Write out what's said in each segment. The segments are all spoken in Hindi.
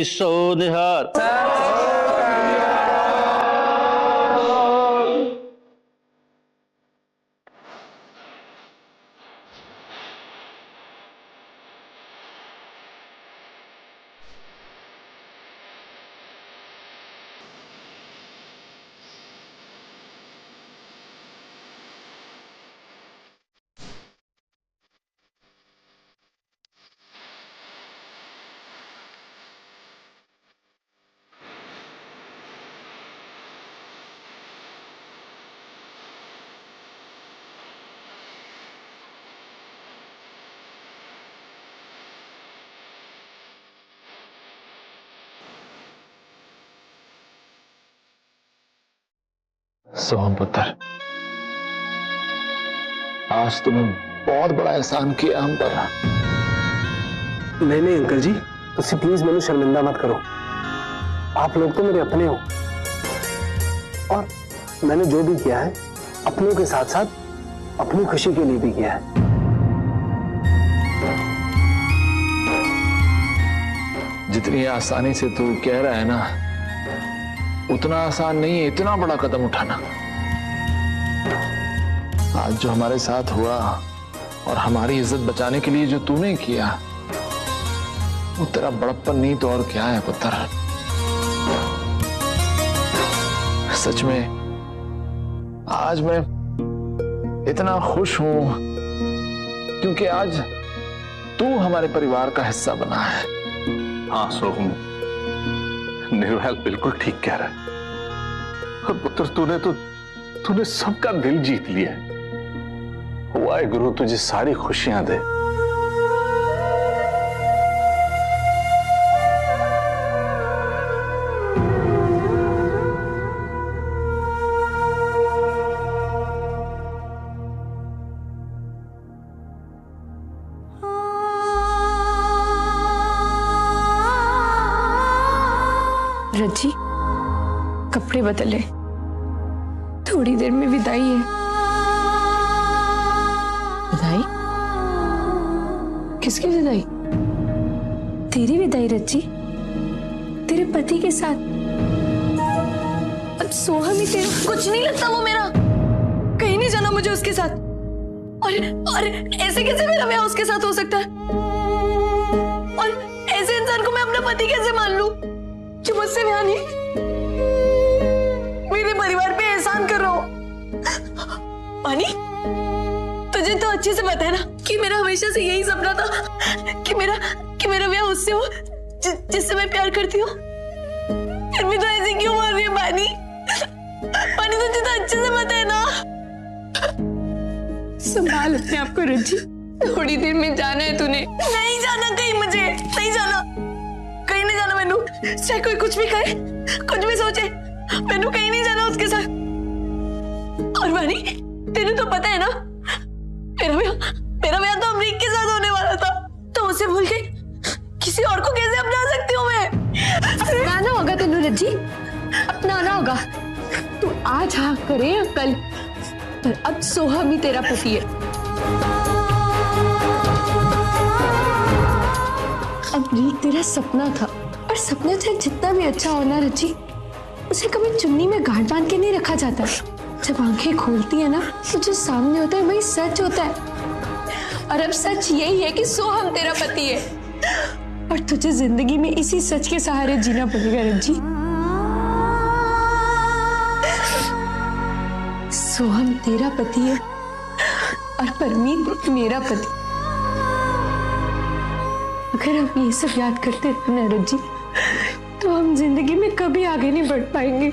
शो निहार। सोहम पुत्र, आज तुमने बहुत बड़ा एहसान किया हम पर। नहीं अंकल जी, तुसी प्लीज मैंने शर्मिंदा मत करो। आप लोग तो मेरे अपने हो और मैंने जो भी किया है अपनों के साथ साथ अपनी खुशी के लिए भी किया है। जितनी आसानी से तू कह रहा है ना, उतना आसान नहीं है इतना बड़ा कदम उठाना। आज जो हमारे साथ हुआ और हमारी इज्जत बचाने के लिए जो तूने किया, वो तेरा बड़प्पन नहीं तो और क्या है पुत्र। सच में आज मैं इतना खुश हूं क्योंकि आज तू हमारे परिवार का हिस्सा बना है। हाँ सोहम, निर्वैल बिल्कुल ठीक कह रहा है। और पुत्र तूने सबका दिल जीत लिया है। वाहे गुरु तुझे सारी खुशियां दे। रज्जी, कपड़े बदले, थोड़ी देर में विदाई है। विदाई? किसकी विदाई? तेरी विदाई रज्जी, तेरे पति के साथ। अब सोहम ही तेरा। कुछ नहीं लगता वो मेरा, कहीं नहीं जाना मुझे उसके साथ। और ऐसे कैसे मेरा ब्याह उसके साथ हो सकता है? और ऐसे इंसान को मैं अपना पति कैसे मान लूं जो मुझसे ब्याह नहीं, मेरे परिवार पे एहसान कर रहा हो। पानी, तुझे तो अच्छे से पता है ना कि मेरा हमेशा से यही सपना था कि मेरा ब्याह उससे हो जिससे मैं प्यार करती हूँ। फिर भी तो ऐसे क्यों बोल रही है पानी? पानी, तुझे तो अच्छे से पता है ना। संभाल अपने आप को रज्जी, थोड़ी देर में जाना है तूने। नहीं जाना कहीं, मुझे नहीं जाना कहीं, नहीं जाना मैनू। चाहे कोई कुछ भी कहे, कुछ भी सोचे, मैनू कहीं नहीं जाना उसके साथ। और वानी, तेनू तो पता है ना, मेरा ब्याह तो अमरीक के साथ होने वाला था, तो उसे भूल के किसी और को कैसे अपना सकती हूँ मैं? अपनाना होगा तेनू रज्जी, अपनाना होगा। तू आज हाँ करे या कल, पर अब सोहम ही तेरा पति है। अमरीक तेरा सपना था, और सपना चाहे जितना भी अच्छा हो ना रज्जी, उसे कभी चुन्नी में गांठ बांध के नहीं रखा जाता। जब आंखें खोलती है ना, तो जो सामने होता है वही सच होता है। और अब सच यही है कि सोहम तेरा पति है, और तुझे जिंदगी में इसी सच के सहारे जीना पड़ेगा रज्जी। सोहम तेरा पति है और परमीत मेरा पति। अगर हम ये सब याद करते रहे ना रज्जी, तो हम जिंदगी में कभी आगे नहीं बढ़ पाएंगे।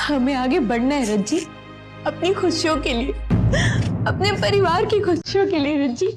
हमें आगे बढ़ना है रज्जी, अपनी खुशियों के लिए, अपने परिवार की खुशियों के लिए रज्जी।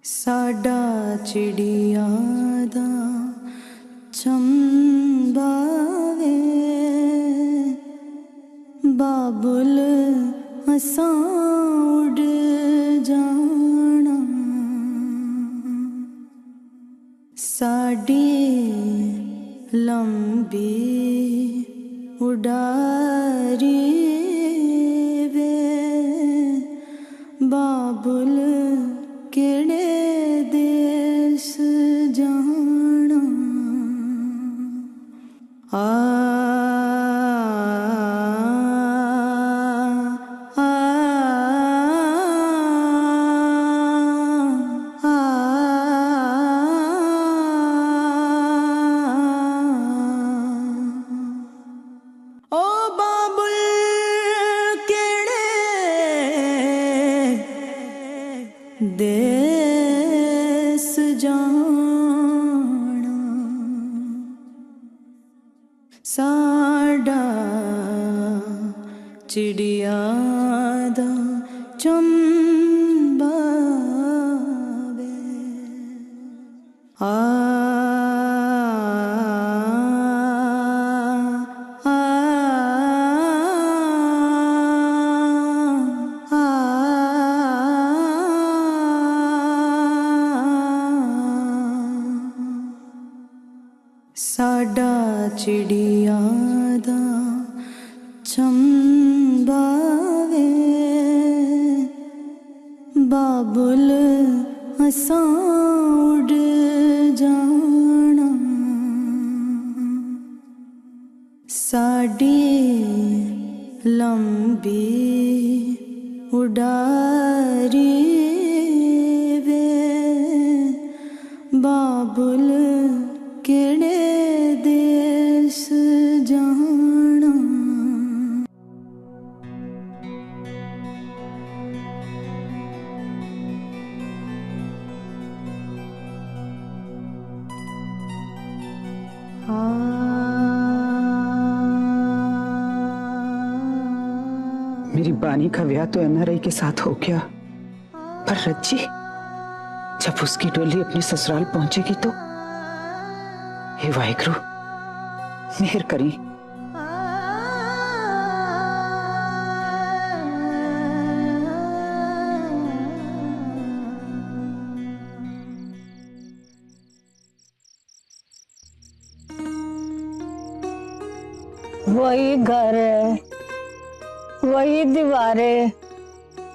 साडा चिड़िया दा चंबा वे बाबुल असां उड़ जाना साडी लंबी उड़ारी वे बाबुल केड़े देश जाना देश जाना साडा चिड़िया दा चंबा वे साडा चिड़िया दा चंबा वे बाबुल असां उड़ जाना साडी लंबी उड़ारी वे बाबुल केड़े देश जाना मेरी बानी का ब्याह तो एनआरआई के साथ हो गया, पर रज्जी जब उसकी डोली अपने ससुराल पहुंचेगी तो हे वाहिगुरु मेहर करी। वही घर है, वही दीवारें,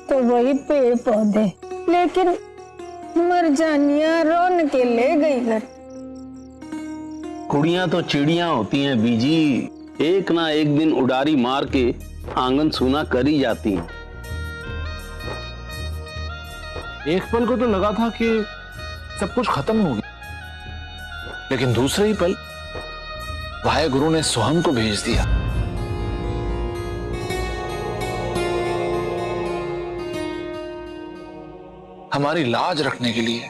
तो वही पेड़ पौधे, लेकिन मरजानियां रोन के ले गई घर। कुड़ियां तो चिड़ियां होती हैं बीजी, एक ना एक दिन उड़ारी मार के आंगन सूना कर ही जाती हैं। एक पल को तो लगा था कि सब कुछ खत्म हो गया। लेकिन दूसरे ही पल वाहेगुरु ने सोहम को भेज दिया। हमारी लाज रखने के लिए।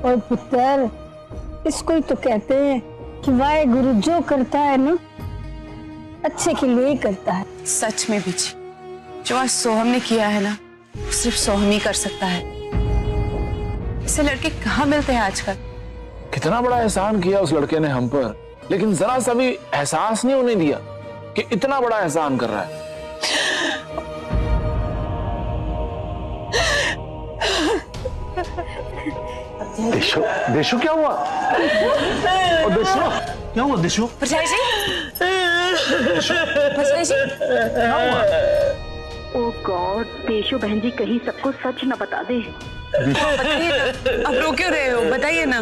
और पुत्र, इसको ही तो कहते हैं कि वाहेगुरु जो करता है ना अच्छे के लिए ही करता है। सच में बीजी, जो आज सोहम ने किया है ना, सिर्फ सोहम ही कर सकता है। ऐसे लड़के कहाँ मिलते हैं आजकल। कितना बड़ा एहसान किया उस लड़के ने हम पर, लेकिन जरा सा भी एहसास नहीं होने दिया कि इतना बड़ा एहसान कर रहा है। देशो, देशो क्या हुआ? और देशो क्या हुआ? देशो परछाई जी, परछाई जी, क्या हुआ? ओ गॉड, देशो बहन जी कहीं सबको सच न बता दे। अब रो क्यों रहे हो, बताइए ना।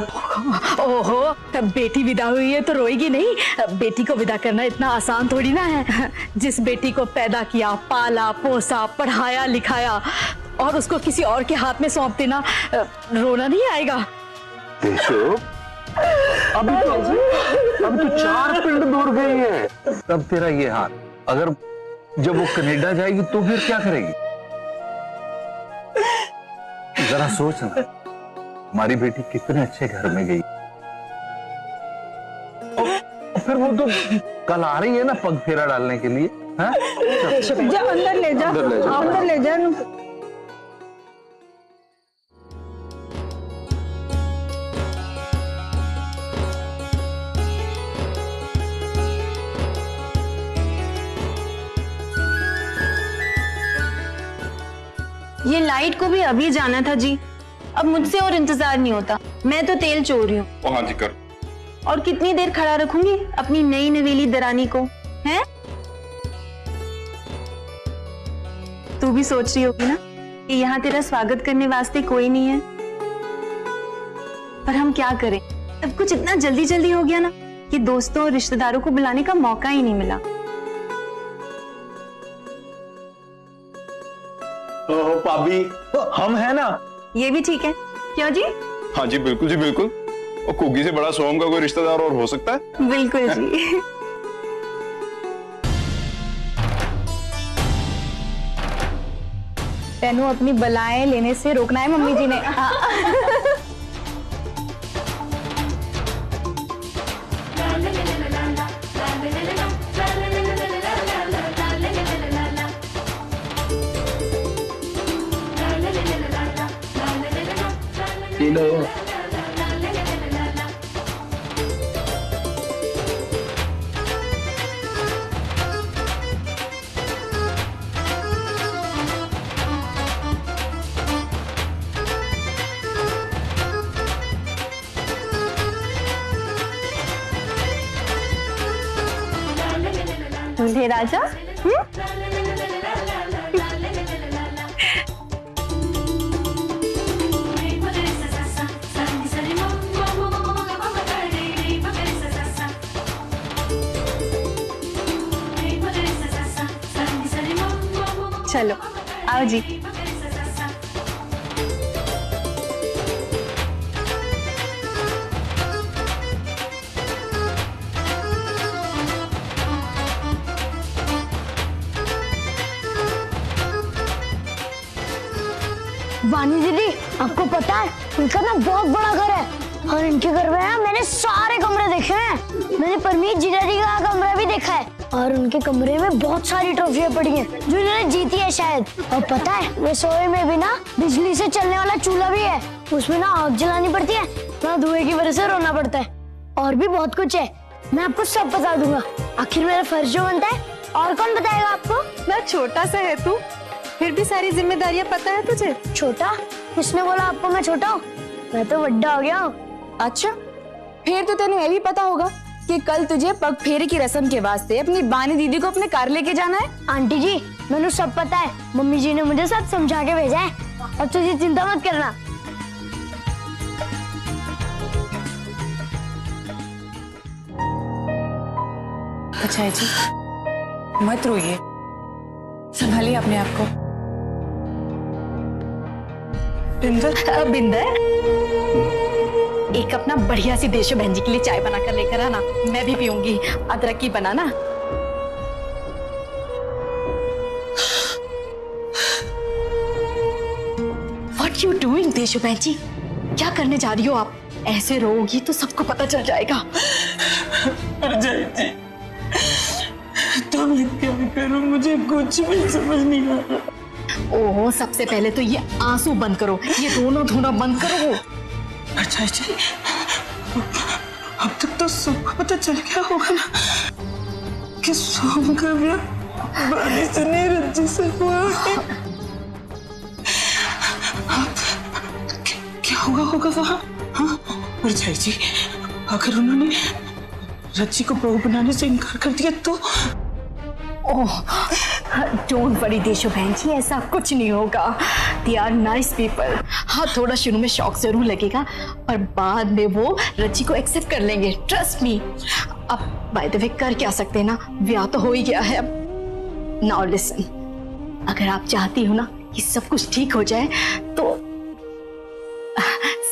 ओहो, तब बेटी विदा हुई है तो रोएगी नहीं। बेटी को विदा करना इतना आसान थोड़ी ना है। जिस बेटी को पैदा किया, पाला पोसा, पढ़ाया लिखाया और उसको किसी और के हाथ में सौंप देना, रोना नहीं आएगा। देशो, अभी तो 4 पिंड दूर गई है। तब तेरा ये हाल, अगर जब वो कनाडा जाएगी तो फिर क्या करेगी? जरा सोच ना, हमारी बेटी कितने अच्छे घर में गई। और फिर वो तो कल आ रही है ना पग फेरा डालने के लिए। हाँ? जा अंदर ले जा, अंदर ले जा। ये लाइट को भी अभी जाना था जी। अब मुझसे और इंतजार नहीं होता, मैं तो तेल चोर रही हूँ। हाँ जी कर। और कितनी देर खड़ा रखूंगी अपनी नई नवेली दरानी को, हैं? तू भी सोच रही होगी ना कि यहाँ तेरा स्वागत करने वास्ते कोई नहीं है, पर हम क्या करें, सब कुछ इतना जल्दी जल्दी हो गया ना कि दोस्तों और रिश्तेदारों को बुलाने का मौका ही नहीं मिला। भाभी, हम है ना। ये भी ठीक है, क्यों जी? हाँ जी बिल्कुल जी बिल्कुल। और कुगी से बड़ा सोहम का कोई रिश्तेदार और हो सकता है? बिल्कुल जी। तेनू अपनी बलाएं लेने से रोकना है मम्मी जी ने। दूल्हे राजा। चलो आओ जी। वानी दीदी, आपको पता है इनका ना बहुत बड़ा घर है और इनके घर में ना मैंने सारे कमरे देखे हैं। मैंने परमीत जीजा जी का कमरा भी देखा है और उनके कमरे में बहुत सारी ट्रॉफियां पड़ी हैं जो इन्होंने जीती है शायद। और पता है रसोई में भी ना बिजली से चलने वाला चूल्हा भी है, उसमें ना आग जलानी पड़ती है, ना धुएं की वजह से रोना पड़ता है। और भी बहुत कुछ है, मैं आपको सब बता दूंगा। आखिर मेरा फर्ज जो बनता है, और कौन बताएगा आपको? ना छोटा सा है तू, फिर भी सारी जिम्मेदारियां पता है तुझे। छोटा? किसने बोला आपको मैं छोटा हूँ? मैं तो बड़ा हो गया हूँ। अच्छा, फिर तो तेने ये भी पता होगा कि कल तुझे पग फेरे की रस्म के वास्ते अपनी बानी दीदी को अपने कार लेके जाना है। आंटी जी, मैंने सब पता है, मम्मी जी ने मुझे सब समझा के भेजा है। अब तुझे चिंता मत करना। अच्छा जी, मत रोइए, संभालिए अपने आप को। बिंदर, बिंदर एक अपना बढ़िया सी देशो बहन जी के लिए चाय बना कर लेकर आना, मैं भी पीऊंगी। अदरक की बनाना। What you doing, देशो बहन जी? क्या करने जा रही हो आप? ऐसे रोगी तो सबको पता चल जाएगा। तो मैं क्या करूं, मुझे कुछ भी समझ नहीं आ रहा। ओह, सबसे पहले तो ये आंसू बंद करो, ये रोना धोना बंद करो। अच्छा जी, अब तक तो सबको पता चल गया होगा ना कि सोम का ब्याह बानी से नहीं रज्जी से हुआ है। क्या हुआ होगा वहाँ? हाँ, परछाई जी, अगर उन्होंने रज्जी को बहू बनाने से इनकार कर दिया तो? ओह, डोंट वरी देशो बहन जी, ऐसा कुछ नहीं होगा। They are nice people. हाँ, थोड़ा शुरू में शौक जरूर लगेगा, पर बाद में वो रज्जी को एक्सेप्ट कर लेंगे, ट्रस्ट मी। अब बाय द वे कर क्या सकते हैं ना, ब्याह तो हो ही गया है। अब नाउ लिसन, अगर आप चाहती हो ना कि सब कुछ ठीक हो जाए तो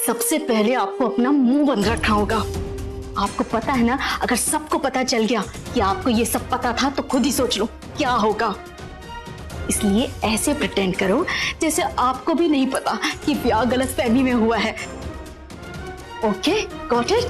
सबसे पहले आपको अपना मुंह बंद रखना होगा। आपको पता है ना, अगर सबको पता चल गया कि आपको ये सब पता था तो खुद ही सोच लो क्या होगा। इसलिए ऐसे प्रिटेंड करो जैसे आपको भी नहीं पता कि ब्याह गलतफहमी में हुआ है। Okay, got it?